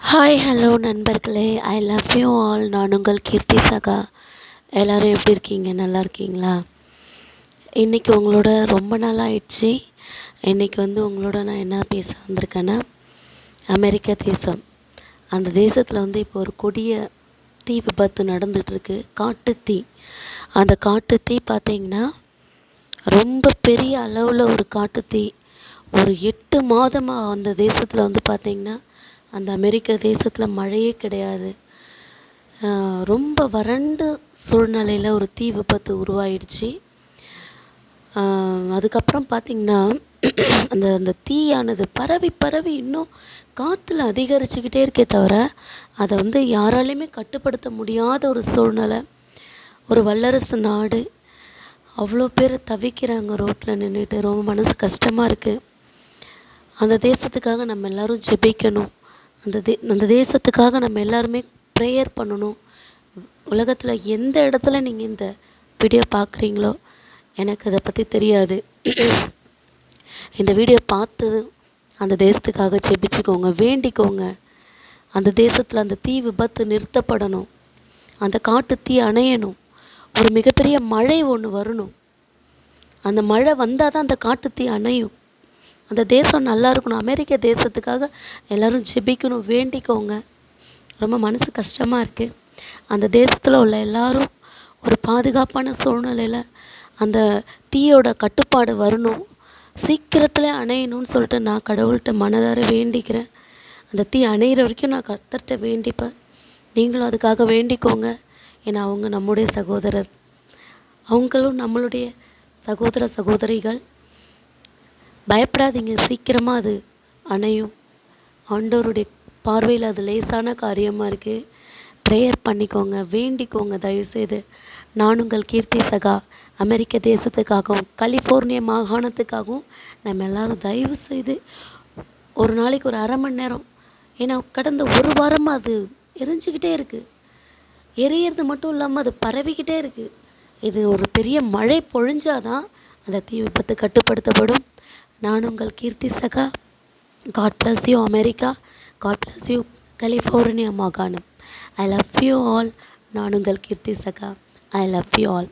Hi hello நண்பர்களே, ஐ love you all. நான் உங்கள் கீர்த்தி சகா. எல்லோரும் எப்படி இருக்கீங்க? நல்லா இருக்கீங்களா? இன்றைக்கி உங்களோட ரொம்ப நாள் ஆயிடுச்சு. இன்றைக்கி உங்களோட நான் என்ன பேச வந்திருக்கேன்னா, அமெரிக்க தேசம். அந்த தேசத்தில் இப்போ ஒரு கொடிய தீ விபத்து நடந்துகிட்ருக்கு. காட்டுத்தீ. அந்த காட்டுத்தீ பார்த்திங்கன்னா ரொம்ப பெரிய அளவில் ஒரு காட்டுத்தீ. ஒரு 8 மாதமாக அந்த தேசத்தில் பார்த்திங்கன்னா அந்த அமெரிக்க தேசத்தில் மழையே கிடையாது. ரொம்ப வறண்ட சூழ்நிலையில் ஒரு தீ விபத்து உருவாயிடுச்சு. அதுக்கப்புறம் பார்த்திங்கன்னா அந்த அந்த தீயானது பரவி பரவி இன்னும் காற்றுல அதிகரிச்சுக்கிட்டே இருக்கே தவிர அதை யாராலையுமே கட்டுப்படுத்த முடியாத ஒரு சூழ்நிலை. ஒரு வல்லரசு நாடு, அவ்வளோ பேர் தவிக்கிறாங்க ரோட்டில் நின்றுட்டு. ரொம்ப மனசு கஷ்டமாக இருக்குது. அந்த தேசத்துக்காக நம்ம எல்லோரும் ஜெபிக்கணும். அந்த தேசத்துக்காக நம்ம எல்லாருமே ப்ரேயர் பண்ணணும். உலகத்தில் எந்த இடத்துல நீங்கள் இந்த வீடியோ பார்க்குறீங்களோ எனக்கு அதை பற்றி தெரியாது. இந்த வீடியோ பார்த்தது அந்த தேசத்துக்காக ஜெபிச்சுக்கோங்க, வேண்டிக்கோங்க. அந்த தேசத்தில் அந்த தீ விபத்து நிறுத்தப்படணும். அந்த காட்டு தீ அணையணும். ஒரு மிகப்பெரிய மழை ஒன்று வரணும். அந்த மழை வந்தால் தான் அந்த காட்டு தீ அணையும். அந்த தேசம் நல்லா இருக்கணும். அமெரிக்க தேசத்துக்காக எல்லோரும் ஜெபிக்கணும், வேண்டிக்கோங்க. ரொம்ப மனசு கஷ்டமாக இருக்குது. அந்த தேசத்தில் உள்ள எல்லோரும் ஒரு பாதுகாப்பான சூழ்நிலையில் அந்த தீயோட கட்டுப்பாடு வரணும். சீக்கிரத்தில் அணையணும்னு சொல்லிட்டு நான் கடவுள்கிட்ட மனதார வேண்டிக்கிறேன். அந்த தீ அணையிற வரைக்கும் நான் கர்த்தர்கிட்ட வேண்டிப்பேன். நீங்களும் அதுக்காக வேண்டிக்கோங்க. ஏன்னா அவங்க நம்முடைய சகோதரர், அவங்களும் நம்மளுடைய சகோதர சகோதரிகள். பயப்படாதீங்க, சீக்கிரமாக அது அணையும். ஆண்டவருடைய பார்வையில் அது லேசான காரியமாக இருக்குது. ப்ரேயர் பண்ணிக்கோங்க, வேண்டிக்கோங்க தயவுசெய்து. நான் உங்கள் கீர்த்தி சகா. அமெரிக்க தேசத்துக்காகவும் கலிஃபோர்னியா மாகாணத்துக்காகவும் நம்ம எல்லோரும் தயவுசெய்து ஒரு நாளைக்கு ஒரு அரை மணி நேரம், ஏன்னா கடந்த ஒரு வாரமாக அது எரிஞ்சிக்கிட்டே இருக்குது. எரியறது மட்டும் இல்லாமல் அது பரவிக்கிட்டே இருக்குது. இது ஒரு பெரிய மழை பொழிஞ்சாதான் அந்த தீ விபத்து கட்டுப்படுத்தப்படும். நான் உங்கள் கீர்த்தி சகா. God bless you America. God bless you California மாகாணம். I love you all. நான் உங்கள் கீர்த்தி சகா. I love you all.